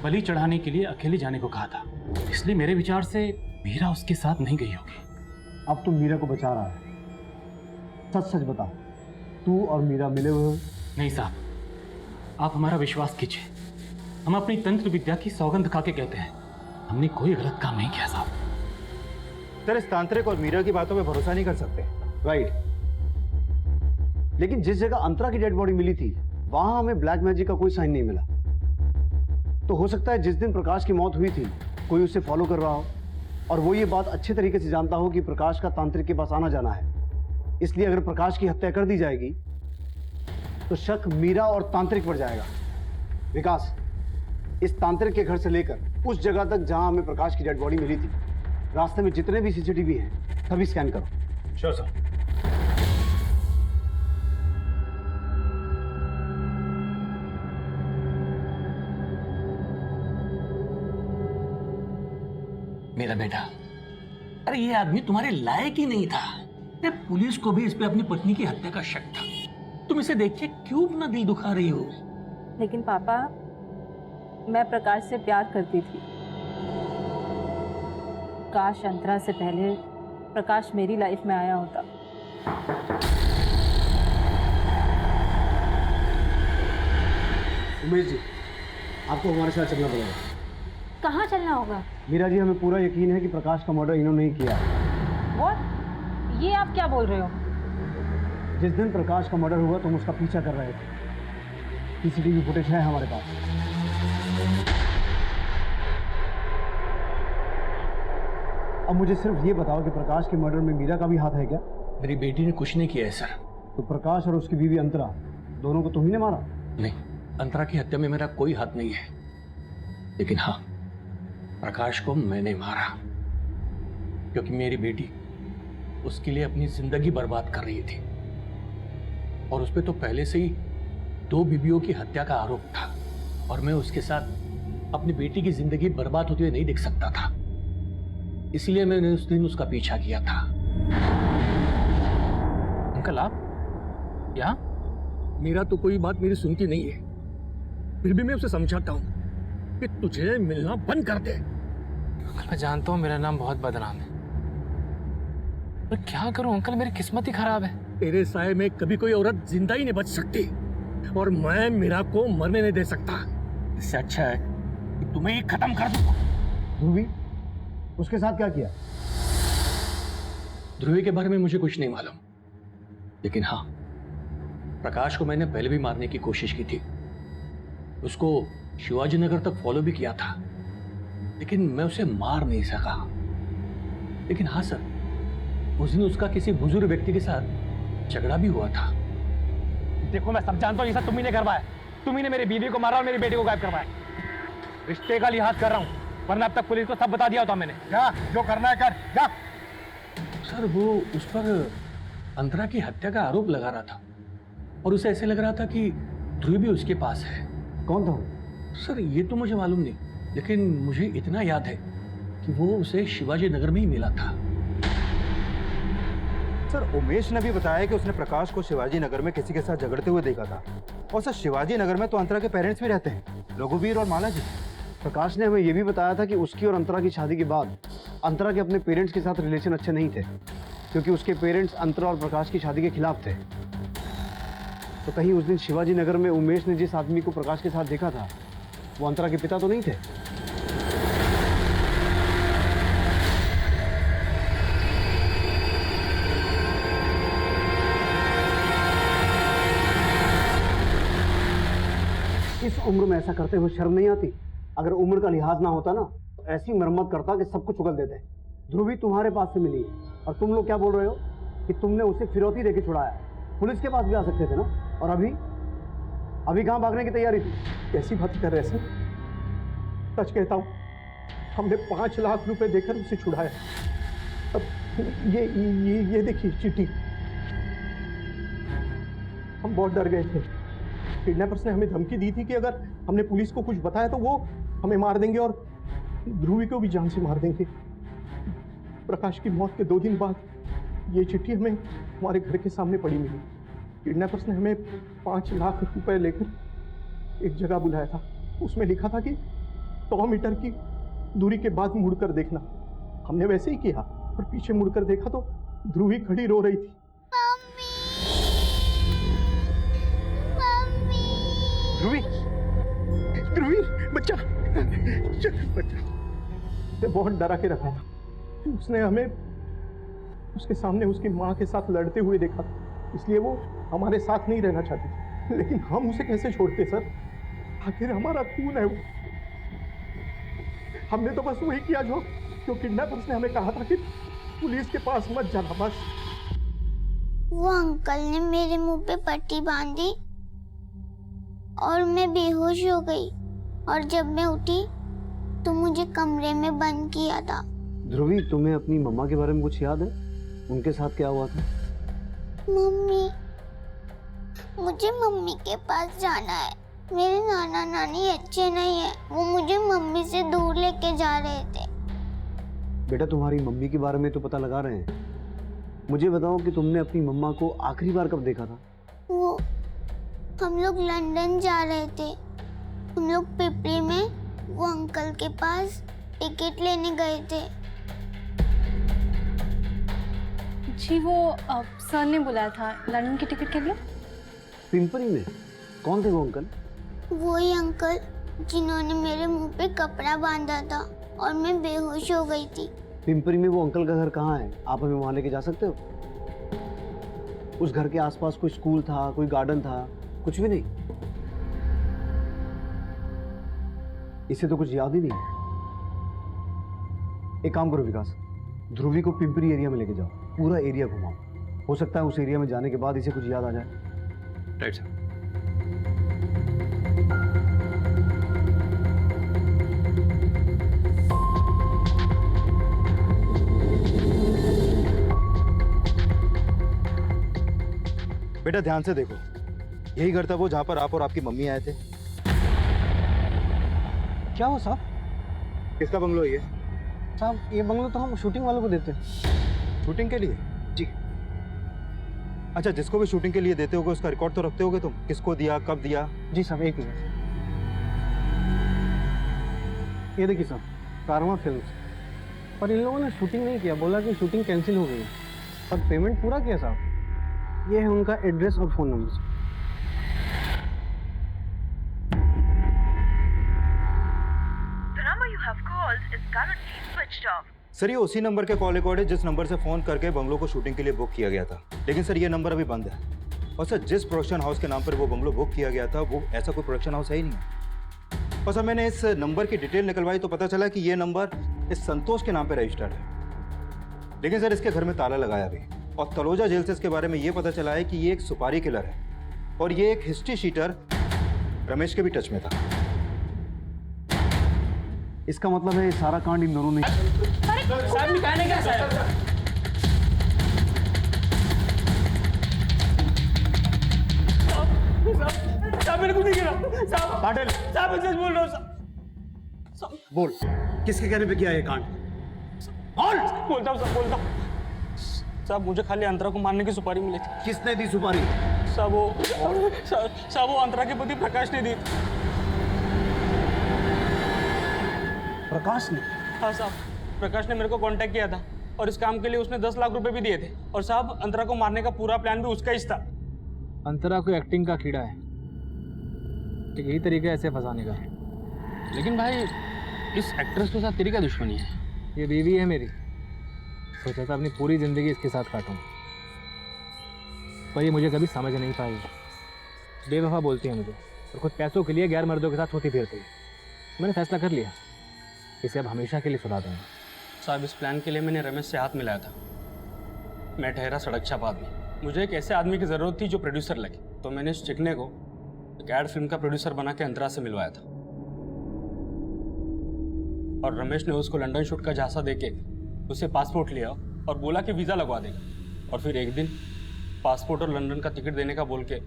Speaker 12: बलि चढ़ाने के लिए अकेले जाने को कहा था, इसलिए मेरे विचार से मीरा उसके साथ नहीं गई होगी।
Speaker 6: अब तुम मीरा को बचा रहा है, सच सच बता, तू और मीरा मिले हुए हो?
Speaker 12: नहीं साहब, आप हमारा विश्वास कीजिए, हम अपनी तंत्र विद्या की सौगंध खा के कहते हैं, हमने कोई गलत काम नहीं किया साहब।
Speaker 11: सर इस तांत्रिक और मीरा की बातों पे भरोसा नहीं कर सकते।
Speaker 6: राइट, लेकिन जिस जगह अंतरा की डेड बॉडी मिली थी वहां हमें ब्लैक मैजिक का कोई साइन नहीं मिला। तो हो सकता है जिस दिन प्रकाश की मौत हुई थी कोई उसे फॉलो कर रहा हो, और वो ये बात अच्छे तरीके से जानता हो कि प्रकाश का तांत्रिक के पास आना जाना है। इसलिए अगर प्रकाश की हत्या कर दी जाएगी तो शक मीरा और तांत्रिक पर जाएगा। विकास, इस तांत्रिक के घर से लेकर उस जगह तक जहां हमें प्रकाश की डेड बॉडी मिली थी, रास्ते में जितने भी सीसीटीवी हैं सभी स्कैन करो।
Speaker 12: Sure sir.
Speaker 14: मेरा बेटा, अरे ये आदमी तुम्हारे लायक ही नहीं था। अरे पुलिस को भी इस पे अपनी पत्नी की हत्या का शक था। तुम इसे देख के क्यों अपना दिल दुखा रही हो?
Speaker 8: लेकिन पापा, मैं प्रकाश से प्यार करती थी। काश अंतरा से पहले प्रकाश मेरी लाइफ में आया होता।
Speaker 6: उमेश जी, आपको हमारे साथ चलना पड़ेगा।
Speaker 8: कहाँ चलना होगा?
Speaker 6: मीरा जी, हमें पूरा यकीन है कि प्रकाश का मर्डर इन्होंने ही किया।
Speaker 8: व्हाट? ये आप क्या बोल रहे हो?
Speaker 6: जिस दिन प्रकाश का मर्डर हुआ तुम उसका पीछा कर रहे थे। सीसीटीवी फुटेज है हमारे पास। अब मुझे सिर्फ ये बताओ कि प्रकाश के मर्डर में मीरा का भी हाथ है क्या?
Speaker 14: मेरी बेटी ने कुछ नहीं किया है सर।
Speaker 6: तो प्रकाश और उसकी बीवी अंतरा दोनों को तुम्ही ने मारा?
Speaker 14: नहीं, अंतरा की हत्या में मेरा कोई हाथ नहीं है, लेकिन हाँ, प्रकाश को मैंने मारा क्योंकि मेरी बेटी उसके लिए अपनी जिंदगी बर्बाद कर रही थी और उस पर तो पहले से ही 2 बीवियों की हत्या का आरोप था और मैं उसके साथ अपनी बेटी की जिंदगी बर्बाद होती हुई नहीं देख सकता था, इसलिए मैंने उस दिन उसका पीछा किया था।
Speaker 1: अंकल आप यहाँ?
Speaker 14: मेरा तो कोई बात मेरी सुनती नहीं है, फिर भी मैं उसे समझाता हूं कि तुझे मिलना बंद कर दे।
Speaker 1: अंकल मैं जानता हूँ मेरा नाम बहुत बदनाम है, पर क्या करूं अंकल, मेरी किस्मत ही खराब है।
Speaker 14: तेरे साए में कभी कोई औरत जिंदा ही नहीं बच सकती और मैं मीरा को मरने नहीं दे सकता। इससे अच्छा है कि तुम्हें ही खत्म कर दूं।
Speaker 6: ध्रुवी, उसके साथ क्या किया?
Speaker 14: ध्रुवी के बारे में मुझे कुछ नहीं मालूम, लेकिन हाँ, प्रकाश को मैंने पहले भी मारने की कोशिश की थी। उसको शिवाजी नगर तक फॉलो भी किया था, लेकिन मैं उसे मार नहीं सका। लेकिन हाँ सर, उस दिन उसका किसी बुजुर्ग व्यक्ति के साथ झगड़ा भी हुआ था।
Speaker 1: देखो मैं सब जानता हूँ, ये सब तुम्ही ने करवाया। तुम्ही ने मेरी बीवी को मारा और मेरी बेटी को गायब करवाया। रिश्ते का लिहाज कर रहा हूँ, वरना अब तक पुलिस को सब बता दिया होता मैंने।
Speaker 10: जा, जो करना है कर, जा।
Speaker 14: सर वो उस पर अंतरा की हत्या का आरोप लगा रहा था और उसे ऐसे लग रहा था कि ध्रुव भी उसके पास है।
Speaker 6: कौन था?
Speaker 14: सर ये तो मुझे मालूम नहीं, लेकिन मुझे इतना याद है कि वो उसे शिवाजी नगर में ही मिला था।
Speaker 11: सर उमेश ने भी बताया कि उसने प्रकाश को शिवाजी नगर में किसी के साथ झगड़ते हुए देखा था। और सर शिवाजी नगर में तो अंतरा के पेरेंट्स भी रहते हैं, रघुवीर और माला जी।
Speaker 6: प्रकाश ने हमें यह भी बताया था कि उसकी और अंतरा की शादी के बाद अंतरा के अपने पेरेंट्स के साथ रिलेशन अच्छे नहीं थे, क्योंकि उसके पेरेंट्स अंतरा और प्रकाश की शादी के खिलाफ थे। तो कहीं उस दिन शिवाजी नगर में उमेश ने जिस आदमी को प्रकाश के साथ देखा था वो अंतरा के पिता तो नहीं थे? इस उम्र में ऐसा करते हुए शर्म नहीं आती? अगर उम्र का लिहाज ना होता ना तो ऐसी मरम्मत करता कि सब कुछ उगल देते। ध्रुवी तुम्हारे पास से मिली है और तुम लोग क्या बोल रहे हो कि तुमने उसे फिरौती देके छुड़ाया। पुलिस के पास भी आ सकते थे ना। और अभी कहाँ भागने की तैयारी थी?
Speaker 10: कैसी बात कर रहे हैं सर? सच कहता हूँ, हमने 5 लाख रुपए देकर उसे छुड़ाया। अब ये देखिए चिट्ठी। हम बहुत डर गए थे। किडनैपर्स ने हमें धमकी दी थी कि अगर हमने पुलिस को कुछ बताया तो वो हमें मार देंगे और ध्रुवी को भी जान से मार देंगे। प्रकाश की मौत के 2 दिन बाद ये चिट्ठी हमें हमारे घर के सामने पड़ी मिली। किडनैपर्स ने हमें 5 लाख रुपए लेकर एक जगह बुलाया था। उसमें लिखा था कि 100 मीटर की दूरी के बाद मुड़कर देखना। हमने वैसे ही किया और पीछे मुड़कर देखा तो ध्रुवी खड़ी रो रही थी। ध्रुवी, ध्रुवी बच्चा, बच्चा बहुत डरा के रखा था। उसने हमें उसके सामने उसकी माँ के साथ लड़ते हुए देखा, इसलिए वो हमारे साथ नहीं रहना चाहती थी। लेकिन हम उसे कैसे छोड़ते सर? आखिर हमारा खून है वो। हमने तो बस वही किया जो किडनैपर्स ने हमें कहा था कि पुलिस के पास मत जाना, बस।
Speaker 15: वो अंकल ने मेरे मुंह पे पट्टी बांधी और मैं बेहोश हो गई और जब मैं उठी तो मुझे कमरे में बंद किया था।
Speaker 6: ध्रुवी, तुम्हें अपनी मम्मा के बारे में कुछ याद है? उनके साथ क्या हुआ था?
Speaker 15: मम्मी, मुझे मम्मी के पास जाना है। मेरे नाना नानी अच्छे नहीं है, वो मुझे मम्मी से दूर लेके जा रहे थे।
Speaker 6: बेटा तुम्हारी मम्मी के बारे में तो पता लगा रहे हैं, मुझे बताओ कि तुमने अपनी मम्मा को आखिरी बार कब देखा था?
Speaker 15: वो हम लोग लंदन जा रहे थे। हम लोग पिपरी में वो अंकल के पास टिकट लेने गए थे।
Speaker 3: जी वो सर ने बुलाया था लंदन की टिकट के लिए।
Speaker 6: पिंपरी में? कौन थे वो अंकल?
Speaker 15: वही अंकल जिन्होंने मेरे मुंह पे कपड़ा बांधा था और मैं बेहोश हो गई थी।
Speaker 6: पिंपरी में वो अंकल का घर कहाँ है? आप हमें वहाँ लेके जा सकते हो? उस घर के आसपास कोई स्कूल था, कोई गार्डन था, कुछ भी नहीं। इसे तो कुछ याद ही नहीं है। एक काम करो विकास, ध्रुवी को पिंपरी एरिया में लेके जाओ, पूरा एरिया घुमाओ। हो सकता है उस एरिया में जाने के बाद इसे कुछ याद आ जाए।
Speaker 1: Right sir.
Speaker 11: बेटा ध्यान से देखो, यही घर था वो जहां पर आप और आपकी मम्मी आए थे।
Speaker 4: क्या हो साहब?
Speaker 11: किसका बंगलो है ये?
Speaker 4: साहब ये बंगलो तो हम शूटिंग वालों को देते हैं।
Speaker 11: शूटिंग के लिए?
Speaker 4: जी।
Speaker 11: अच्छा, जिसको भी शूटिंग के लिए देते होगे उसका रिकॉर्ड तो रखते होगे तुम, किसको दिया, कब दिया?
Speaker 4: जी साहब, एक मिनट। ये देखिए साहब, कारवां फिल्म्स, पर इन लोगों ने शूटिंग नहीं किया, बोला कि शूटिंग कैंसिल हो गई, पर पेमेंट पूरा किया साहब। ये है उनका एड्रेस और फोन नंबर।
Speaker 11: सर ये उसी नंबर के कॉल रिकॉर्ड है जिस नंबर से फोन करके बंगलो को शूटिंग के लिए बुक किया गया था। लेकिन सर ये नंबर अभी बंद है। और सर जिस प्रोडक्शन हाउस के नाम पर वो बंगलो बुक किया गया था वो ऐसा कोई प्रोडक्शन हाउस है ही नहीं है। और सर मैंने इस नंबर की डिटेल निकलवाई तो पता चला कि ये नंबर इस संतोष के नाम पर रजिस्टर्ड है। लेकिन सर इसके घर में ताला लगाया भी। और तलोजा जेल से इसके बारे में ये पता चला है कि ये एक सुपारी किलर है और ये एक हिस्ट्री शीटर रमेश के भी टच में था।
Speaker 4: इसका मतलब है ये सारा कांड इन दोनों ने।
Speaker 1: साहब निकालने का साहब। साहब मैंने कुछ नहीं किया साहब।
Speaker 4: पाटिल
Speaker 1: साहब मैं सच बोल रहा हूँ साहब।
Speaker 4: बोल, किसके कहने पे किया ये कांड?
Speaker 1: बोलता हूँ साहब, बोलता हूँ साहब। मुझे खाली अंतरा को मारने की सुपारी मिली थी।
Speaker 4: किसने दी सुपारी?
Speaker 1: साहब वो अंतरा के पति प्रकाश ने दी।
Speaker 4: प्रकाश ने?
Speaker 1: हाँ साहब, प्रकाश ने मेरे को कांटेक्ट किया था और इस काम के लिए उसने 10 लाख रुपए भी दिए थे। और साहब अंतरा को मारने का पूरा प्लान भी उसका ही था। अंतरा को एक्टिंग का कीड़ा है, ठीक यही तरीका है ऐसे फंसाने का। लेकिन भाई इस एक्ट्रेस के साथ तेरी क्या दुश्मनी है? ये बीवी है मेरी, सोचा था अपनी पूरी जिंदगी इसके साथ काटूं, पर ये मुझे कभी समझ नहीं पाई। बेवफा बोलती है मुझे और खुद पैसों के लिए गैर मर्दों के साथ होती फिरती है। मैंने फैसला कर लिया, इसे अब हमेशा के लिए सुला दूंगा। साहब इस प्लान के लिए मैंने रमेश से हाथ मिलाया था। मैं ठहरा सड़क छाप आदमी, मुझे एक ऐसे आदमी की ज़रूरत थी जो प्रोड्यूसर लगे। तो मैंने इस चिकने को एक एड फिल्म का प्रोड्यूसर बना के अंतरा से मिलवाया था। और रमेश ने उसको लंदन शूट का झांसा देके उसे पासपोर्ट लिया और बोला कि वीज़ा लगवा देगा। और फिर एक दिन पासपोर्ट और लंदन का टिकट देने का बोल के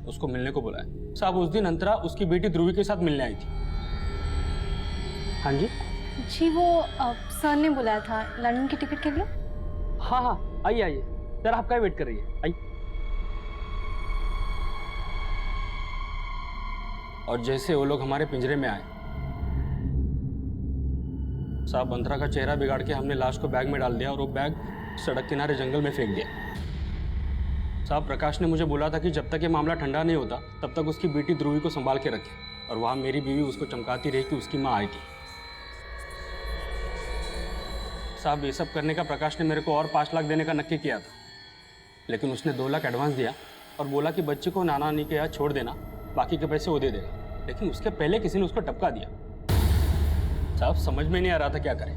Speaker 1: उसको मिलने को बुलाया। साहब उस दिन अंतरा उसकी बेटी ध्रुवी के साथ मिलने आई थी।
Speaker 4: हाँ जी
Speaker 3: जी, वो सर ने बुलाया था लंदन की टिकट के लिए।
Speaker 1: हाँ हाँ आइए आइए, सर आपका ही वेट कर रही है, आइए। और जैसे वो लोग हमारे पिंजरे में आए, साहब अंतरा का चेहरा बिगाड़ के हमने लाश को बैग में डाल दिया और वो बैग सड़क किनारे जंगल में फेंक दिया। साहब प्रकाश ने मुझे बोला था कि जब तक ये मामला ठंडा नहीं होता तब तक उसकी बेटी ध्रुवी को संभाल के रखे। और वहाँ मेरी बीवी उसको चमकाती रही कि उसकी माँ आई थी। साहब ये सब करने का प्रकाश ने मेरे को और 5 लाख देने का नक्की किया था, लेकिन उसने 2 लाख एडवांस दिया और बोला कि बच्चे को नाना नानी के यहाँ छोड़ देना, बाकी के पैसे वो दे देगा। लेकिन उसके पहले किसी ने उसको टपका दिया। साहब समझ में नहीं आ रहा था क्या करें,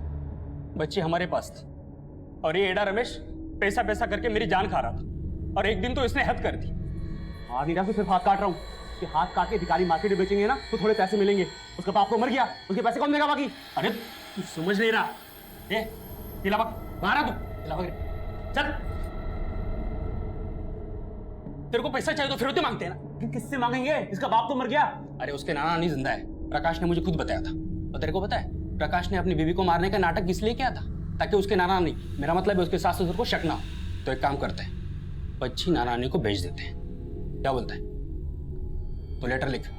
Speaker 1: बच्ची हमारे पास थी और ये एडा रमेश पैसा पैसा करके मेरी जान खा रहा था। और एक दिन तो इसने हद कर दी।
Speaker 4: हाँ नीरा से सिर्फ हाथ काट रहा हूँ कि हाथ काट के भिखारी मार्केट में बेचेंगे ना तो थोड़े पैसे मिलेंगे। उसका बाप तो मर गया, उसके पैसे कौन देगा बाकी?
Speaker 1: अरे तू समझ नहीं रहा। बाहर आ तू, चल। तेरे को पैसा चाहिए तो फिरौती मांगते हैं ना।
Speaker 4: किससे मांगेंगे? इसका बाप तो मर गया।
Speaker 1: अरे उसके नाना नानी जिंदा है, प्रकाश ने मुझे खुद बताया था। और तेरे को पता है प्रकाश ने अपनी बीवी को मारने का नाटक इसलिए किया था ताकि उसके नाना नानी, मेरा मतलब है उसके सास ससुर को शक ना हो। तो एक काम करते हैं, बच्ची नाना नानी को भेज देते हैं, क्या बोलता है? तो लेटर लिख,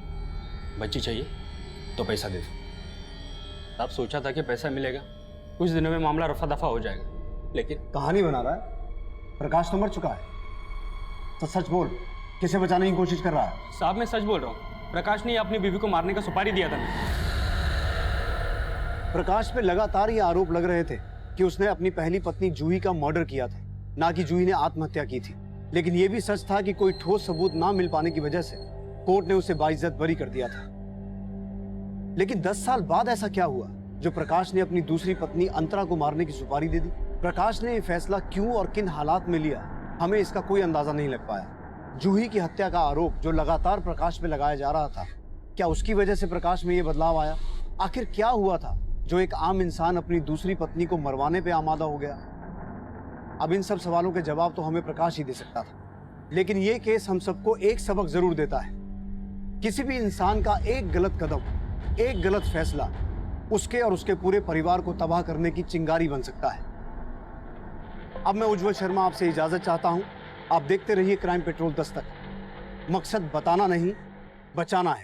Speaker 1: बच्ची चाहिए तो पैसा दे दो। अब सोचा था कि पैसा मिलेगा, कुछ दिनों में मामला रफा दफा हो जाएगा, लेकिन
Speaker 6: कहानी बना रहा है। प्रकाश तो मर चुका है, तो सच बोल, किसे बचाने की कोशिश कर रहा है?
Speaker 1: साहब मैं सच बोल रहा हूँ, प्रकाश ने अपनी बीवी को मारने का सुपारी दिया था।
Speaker 6: प्रकाश पे लगातार ये आरोप लग रहे थे कि उसने अपनी पहली पत्नी जूही का मर्डर किया था, ना कि जूही ने आत्महत्या की थी। लेकिन यह भी सच था कि कोई ठोस सबूत ना मिल पाने की वजह से कोर्ट ने उसे बाइज्जत बरी कर दिया था। लेकिन 10 साल बाद ऐसा क्या हुआ जो प्रकाश ने अपनी दूसरी पत्नी अंतरा को मारने की सुपारी दे दी? प्रकाश ने यह फैसला क्यों और किन हालात में लिया, हमें इसका कोई अंदाजा नहीं लग पाया। जूही की हत्या का आरोप जो लगातार प्रकाश पे लगाया जा रहा था, क्या उसकी वजह से प्रकाश में यह बदलाव आया? आखिर क्या हुआ था जो एक आम इंसान अपनी दूसरी पत्नी को मरवाने पे आमादा हो गया? अब इन सब सवालों के जवाब तो हमें प्रकाश ही दे सकता था, लेकिन यह केस हम सबको एक सबक जरूर देता है। किसी भी इंसान का एक गलत कदम, एक गलत फैसला उसके और उसके पूरे परिवार को तबाह करने की चिंगारी बन सकता है। अब मैं उज्जवल शर्मा आपसे इजाजत चाहता हूं। आप देखते रहिए क्राइम पेट्रोल दस्तक। मकसद बताना नहीं, बचाना है।